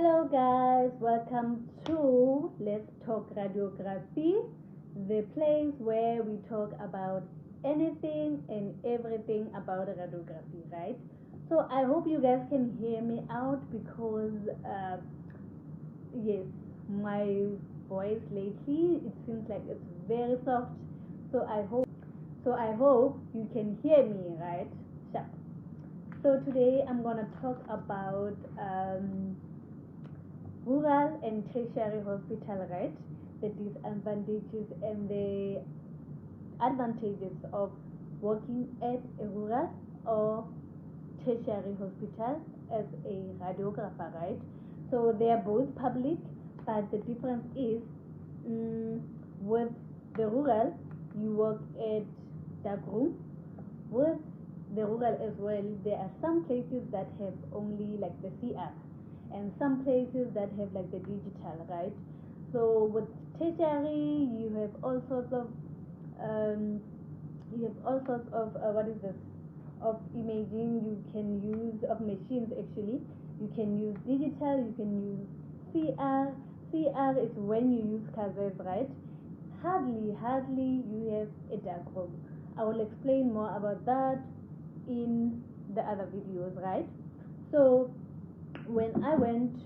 Hello guys, welcome to Let's Talk Radiography, the place where we talk about anything and everything about radiography, right? So I hope you guys can hear me out because yes, my voice lately it seems like it's very soft. So I hope you can hear me, right? Sure. So today I'm gonna talk about rural and tertiary hospital, right? The disadvantages and the advantages of working at a rural or tertiary hospital as a radiographer, right? So they are both public, but the difference is with the rural, you work at dark room. With the rural as well, there are some places that have only like the CR and some places that have like the digital, right? So with tertiary, you have all sorts of what is this, of imaging you can use, of machines actually. You can use digital, you can use CR is when you use cassettes, right? Hardly you have a dark room. I will explain more about that in the other videos, right? So when I went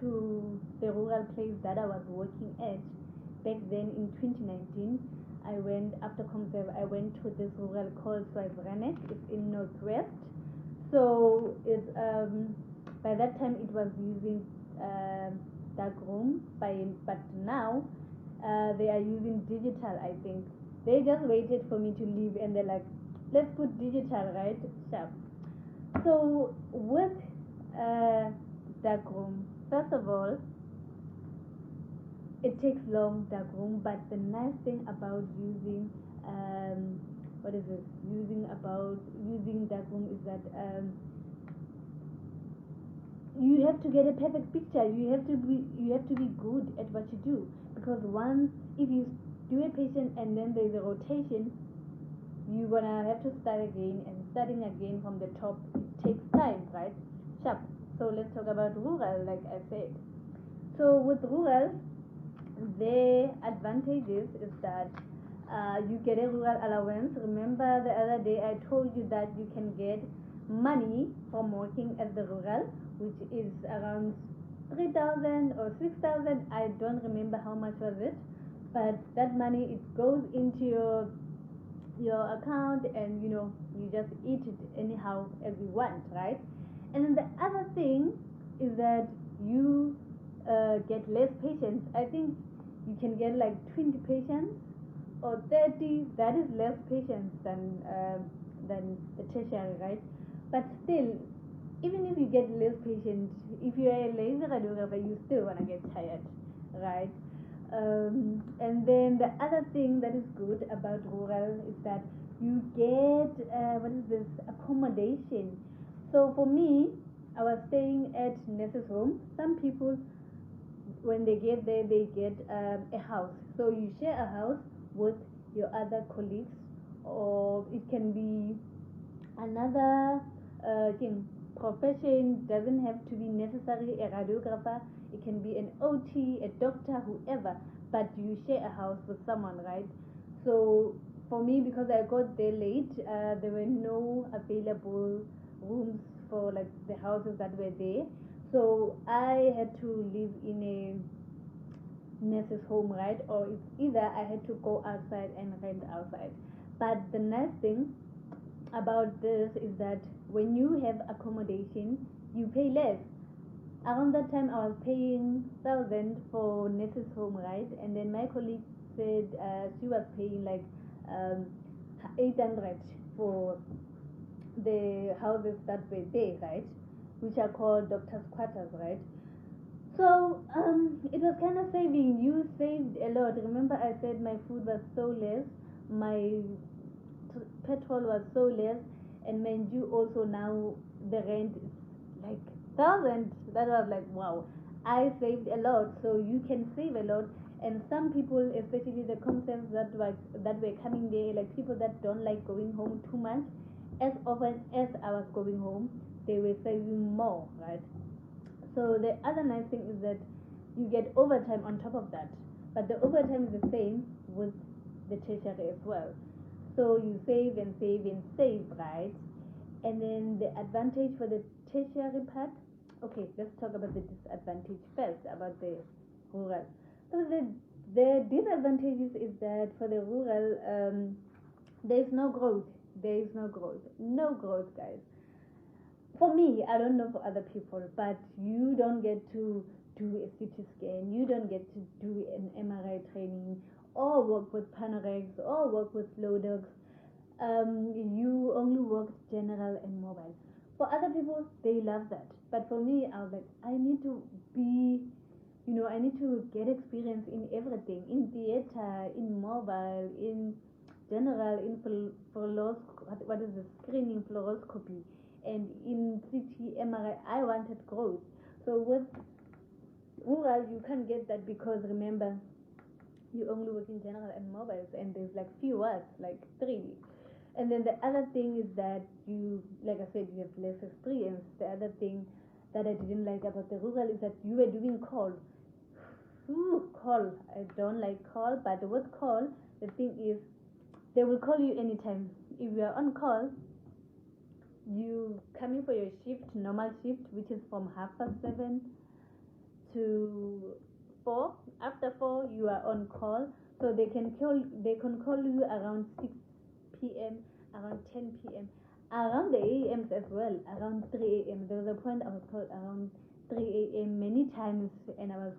to the rural place that I was working at back then in 2019, I went after Comserve. I went to this rural called Swaziland. It's in Northwest. So it's by that time it was using dark room, but now they are using digital. I think they just waited for me to leave and they're like, let's put digital, right? Sharp. So with dark room, first of all, it takes long dark room, but the nice thing about using using dark room is that you have to get a perfect picture. You have to be good at what you do, because once, if you do a patient and then there's a rotation, you're gonna have to start again, and starting again from the top, it takes time, right? Sharp. So let's talk about rural, like I said. So with rural, the advantages is that you get a rural allowance. Remember the other day I told you that you can get money from working at the rural, which is around 3,000 or 6,000. I don't remember how much was it, but that money, it goes into your account, and you just eat it anyhow as you want, right? And then the other thing is that you get less patients. I think you can get like 20 patients or 30. That is less patients than the tertiary, right? But still, even if you get less patients, if you are a lazy radiographer, you still want to get tired, right? And then the other thing that is good about rural is that you get accommodation. So for me, I was staying at nurses' home. Some people, when they get there, they get a house. So you share a house with your other colleagues, or it can be another profession. Doesn't have to be necessarily a radiographer. It can be an OT, a doctor, whoever, but you share a house with someone, right? So for me, because I got there late, there were no available rooms for like the houses that were there. So I had to live in a nurse's home, right? Or it's either I had to go outside and rent outside. But the nice thing about this is that when you have accommodation, you pay less. Around that time, I was paying 1,000 for nurse's home, right? And then my colleague said she was paying like 800 for the houses that were there, right? Which are called doctor's quarters, right? So it was kind of saving. You saved a lot. Remember, I said my food was so less, my petrol was so less, and mind you, also now the rent is like 1,000. That was like, wow, I saved a lot. So you can save a lot. And some people, especially the concepts that were coming there, like people that don't like going home too much, as often as I was going home, they were saving more, right? So the other nice thing is that you get overtime on top of that, but the overtime is the same with the tertiary as well. So you save and save and save, right? And then the advantage for the tertiary part. Okay, let's talk about the disadvantage first, about the rural. So the disadvantages is that for the rural, there is no growth. There is no growth. No growth, guys. For me, I don't know for other people, but you don't get to do a CT scan. You don't get to do an MRI training or work with panorex or work with flow dogs. You only work general and mobile. For other people, they love that. But for me, I was like, I need to be, I need to get experience in everything, in theater, in mobile, in general, in what is the screening fluoroscopy, and in CT, MRI. I wanted growth. So with rural, you can't get that because remember, you only work in general and mobiles, and there's like few words, like 3. And then the other thing is that you, like I said, you have less experience. The other thing that I didn't like about the rural is that you were doing call. Call. I don't like call, but with call, the thing is, they will call you anytime. If you are on call, you come in for your shift, normal shift, which is from 7:30 to 4. After 4, you are on call, so they can call you around 6 p.m., around 10 p.m., around the a.m.s as well, around 3 a.m. There was a point I was called around 3 a.m. many times, and there was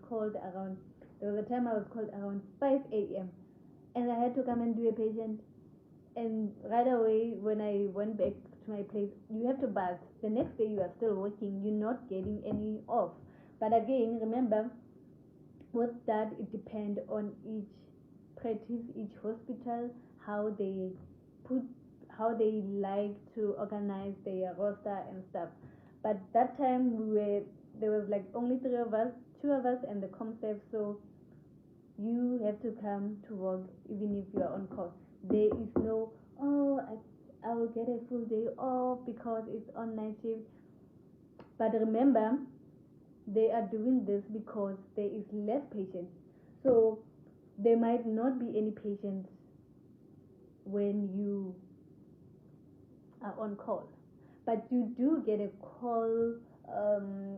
a time I was called around 5 a.m. and I had to come and do a patient, and right away when I went back to my place, you have to bath. The next day you are still working, you're not getting any off. But again, remember, with that, it depends on each practice, each hospital, how they like to organize their roster and stuff. But that time there was like only 3 of us, 2 of us and the concept, so you have to come to work even if you are on call. There is no, I will get a full day off because it's on night shift. But remember, they are doing this because there is less patients. So there might not be any patients when you are on call, but you do get a call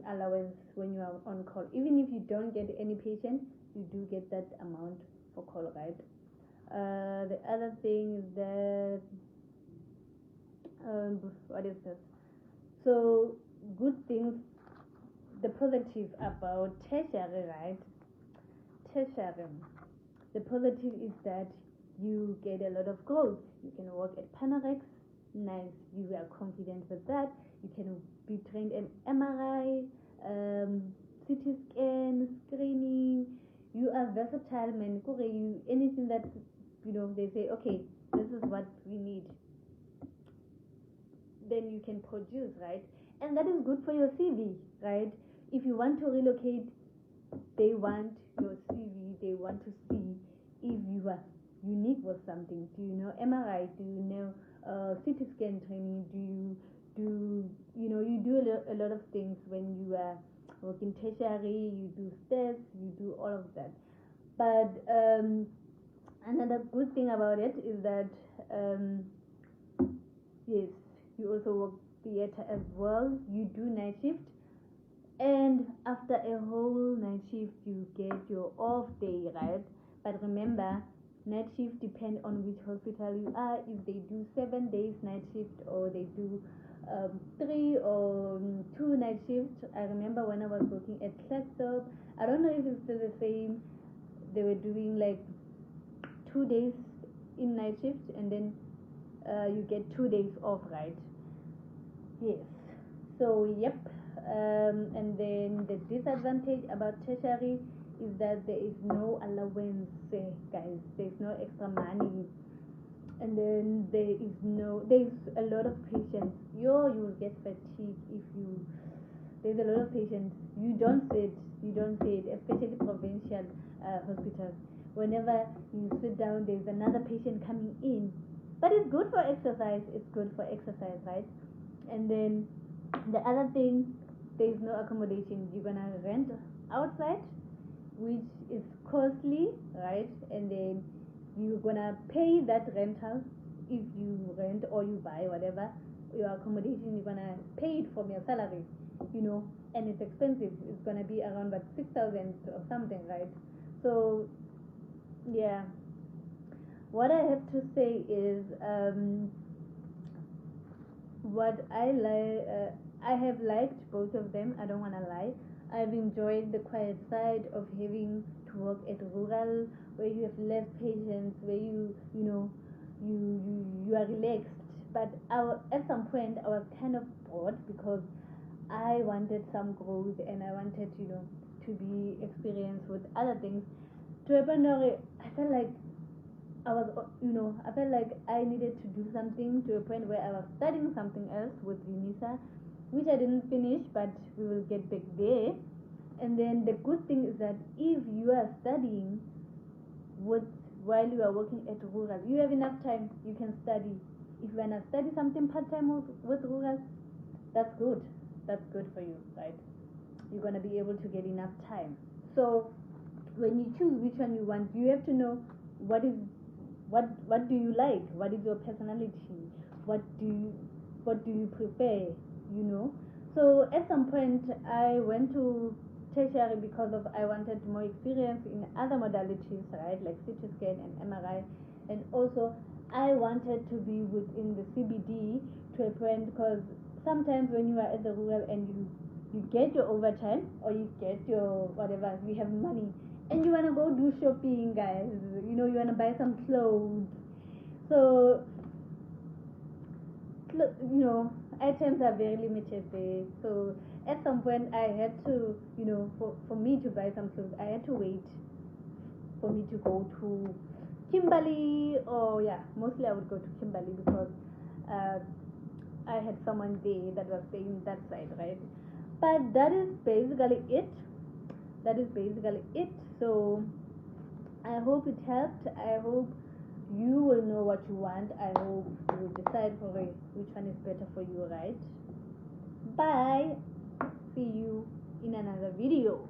allowance when you are on call. Even if you don't get any patients, you do get that amount for call, right? The other thing is that what is this? So good things, the positive about tertiary, right? Tertiary. The positive is that you get a lot of growth. You can work at panorex, nice. You are confident with that. You can be trained in MRI, CT scan, screening. You are versatile, man. You anything that they say, okay, this is what we need, then you can produce, right? And that is good for your CV, right? If you want to relocate, they want your CV. They want to see if you are unique with something. Do you know MRI? Do you know CT scan training? You do a lot of things when you are working tertiary. You do steps. You do all of that. But another good thing about it is that yes, you also work theater as well. You do night shift, and after a whole night shift you get your off day, right? But remember, night shift depend on which hospital you are. If they do 7 days night shift, or they do 3 or 2 night shifts. I remember when I was working at Clestop, I don't know if it's still the same, they were doing like 2 days in night shift, and then you get 2 days off, right? Yes. So yep. And then the disadvantage about tertiary is that there is no allowance, guys. There's no extra money, and then there's a lot of patients. You will get fatigued if there's a lot of patients. You don't sit, especially provincial hospitals. Whenever you sit down, there's another patient coming in. But it's good for exercise. It's good for exercise, right? And then the other thing there is no accommodation. You're gonna rent outside, which is costly, right? And then you're gonna pay that rental if you rent or you buy whatever your accommodation. You're gonna pay it from your salary, and it's expensive. It's gonna be around about 6,000 or something, right? So yeah, what I have to say is what I have liked both of them. I don't want to lie. I've enjoyed the quiet side of having to work at rural, where you have less patience, where you are relaxed. But at some point I was kind of bored because I wanted some growth, and I wanted to be experienced with other things. To a point where I felt like I felt like I needed to do something, to a point where I was studying something else with UNISA, which I didn't finish, but we will get back there. And then the good thing is that if you are studying while you are working at rural, you have enough time, you can study. If you want to study something part-time with rural, that's good. That's good for you, right? You're going to be able to get enough time. So when you choose which one you want, you have to know what do you like, what is your personality, what do you prefer, So at some point I went to tertiary because I wanted more experience in other modalities, right, like CT scan and MRI. And also I wanted to be within the CBD, to a point, because sometimes when you are at the rural and you get your overtime, or you get your whatever, you have money, and you want to go do shopping, guys, you want to buy some clothes. So items are very limited there. So at some point I had to, for me to buy some clothes, I had to wait for me to go to Kimberly. Or yeah, mostly I would go to Kimberly because I had someone there that was staying that side, right? But that is basically it. So I hope it helped. I hope you will know what you want. I hope you will decide for which one is better for you, right? Bye. See you in another video.